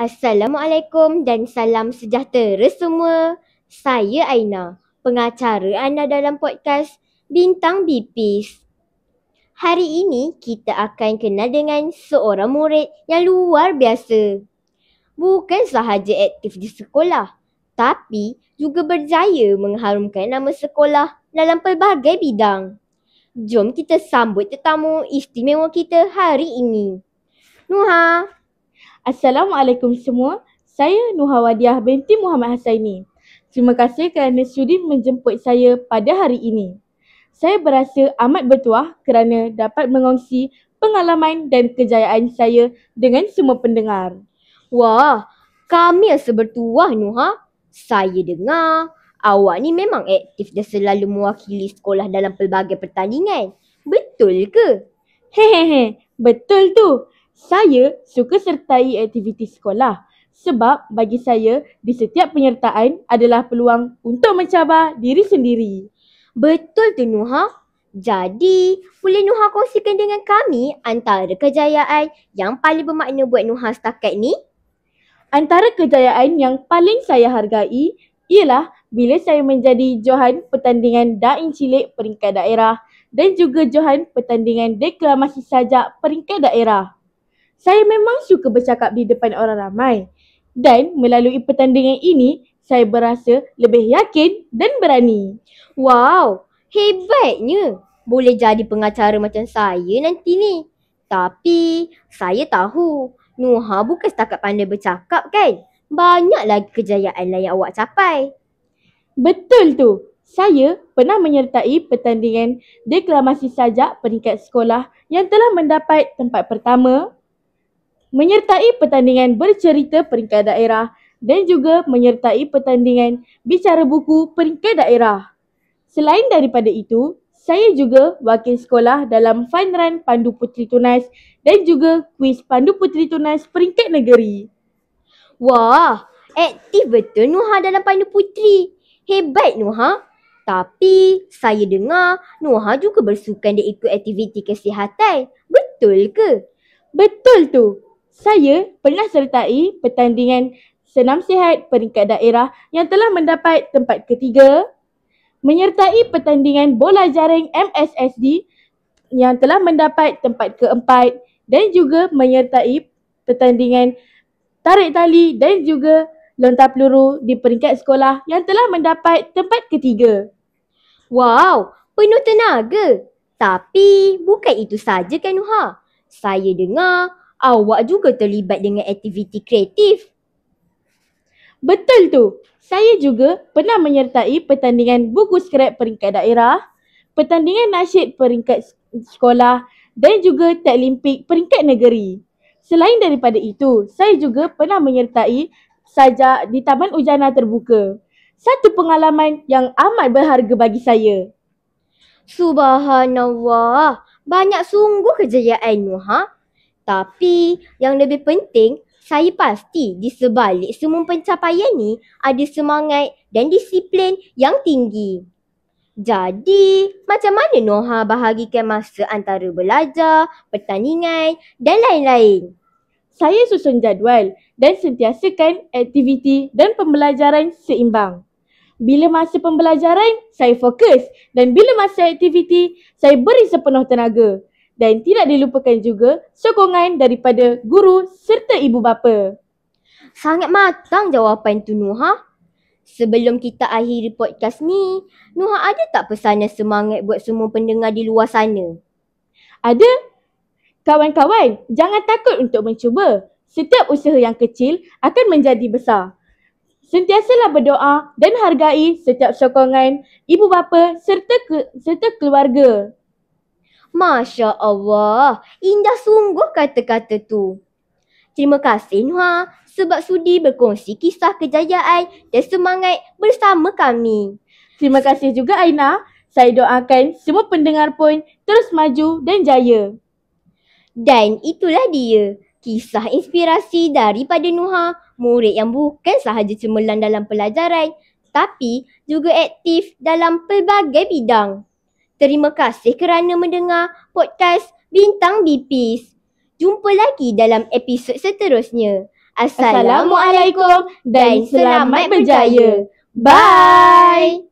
Assalamualaikum dan salam sejahtera semua. Saya Aina, pengacara anda dalam podcast Bintang Bipis. Hari ini kita akan kenal dengan seorang murid yang luar biasa. Bukan sahaja aktif di sekolah, tapi juga berjaya mengharumkan nama sekolah dalam pelbagai bidang. Jom kita sambut tetamu istimewa kita hari ini. Nuha. Assalamualaikum semua. Saya Nuha Wadiah binti Muhammad Hasaini. Terima kasih kerana sudi menjemput saya pada hari ini. Saya berasa amat bertuah kerana dapat mengongsi pengalaman dan kejayaan saya dengan semua pendengar. Wah, kami rasa bertuah Nuha. Saya dengar awak ni memang aktif dan selalu mewakili sekolah dalam pelbagai pertandingan. Betul ke? Hehehe, betul tu. Saya suka sertai aktiviti sekolah sebab bagi saya di setiap penyertaan adalah peluang untuk mencabar diri sendiri. Betul tu Nuha. Jadi, boleh Nuha kongsikan dengan kami antara kejayaan yang paling bermakna buat Nuha setakat ni? Antara kejayaan yang paling saya hargai ialah bila saya menjadi johan pertandingan Dain Cilik peringkat daerah dan juga johan pertandingan deklamasi sajak peringkat daerah. Saya memang suka bercakap di depan orang ramai dan melalui pertandingan ini saya berasa lebih yakin dan berani. Wow, hebatnya. Boleh jadi pengacara macam saya nanti ni. Tapi saya tahu Nuha bukan setakat pandai bercakap kan? Banyak lagi kejayaan lain yang awak capai. Betul tu. Saya pernah menyertai pertandingan deklamasi sajak peringkat sekolah yang telah mendapat tempat pertama, menyertai pertandingan bercerita peringkat daerah dan juga menyertai pertandingan bicara buku peringkat daerah. Selain daripada itu, saya juga wakil sekolah dalam fun run Pandu Puteri Tunas dan juga kuis Pandu Puteri Tunas peringkat negeri. Wah, aktif betul Nuha dalam Pandu Puteri. Hebat Nuha. Tapi saya dengar Nuha juga bersukan dan ikut aktiviti kesihatan. Betul ke? Betul tu. Saya pernah sertai pertandingan senam sihat peringkat daerah yang telah mendapat tempat ketiga, menyertai pertandingan bola jaring MSSD yang telah mendapat tempat keempat dan juga menyertai pertandingan tarik tali dan juga lontar peluru di peringkat sekolah yang telah mendapat tempat ketiga. Wow, penuh tenaga. Tapi bukan itu saja kan Nuha. Saya dengar awak juga terlibat dengan aktiviti kreatif. Betul tu. Saya juga pernah menyertai pertandingan buku skrap peringkat daerah, pertandingan nasyid peringkat sekolah dan juga taklimpik peringkat negeri. Selain daripada itu, saya juga pernah menyertai sajak di Taman Ujana Terbuka. Satu pengalaman yang amat berharga bagi saya. Subhanallah, banyak sungguh kejayaan Nuha. Tapi yang lebih penting, saya pasti di sebalik semua pencapaian ni ada semangat dan disiplin yang tinggi. Jadi, macam mana Nuha bahagikan masa antara belajar, pertandingan dan lain-lain? Saya susun jadual dan sentiasakan aktiviti dan pembelajaran seimbang. Bila masa pembelajaran, saya fokus dan bila masa aktiviti, saya beri sepenuh tenaga. Dan tidak dilupakan juga sokongan daripada guru serta ibu bapa. Sangat matang jawapan tu Nuha. Sebelum kita akhiri podcast ni, Nuha ada tak pesanan semangat buat semua pendengar di luar sana? Ada? Kawan-kawan, jangan takut untuk mencuba. Setiap usaha yang kecil akan menjadi besar. Sentiasalah berdoa dan hargai setiap sokongan ibu bapa serta keluarga. Masya Allah, indah sungguh kata-kata tu. Terima kasih Nuha sebab sudi berkongsi kisah kejayaan dan semangat bersama kami. Terima kasih juga Aina. Saya doakan semua pendengar pun terus maju dan jaya. Dan itulah dia, kisah inspirasi daripada Nuha, murid yang bukan sahaja cemerlang dalam pelajaran, tapi juga aktif dalam pelbagai bidang. Terima kasih kerana mendengar podcast Bintang Bipis. Jumpa lagi dalam episod seterusnya. Assalamualaikum dan selamat berjaya. Bye.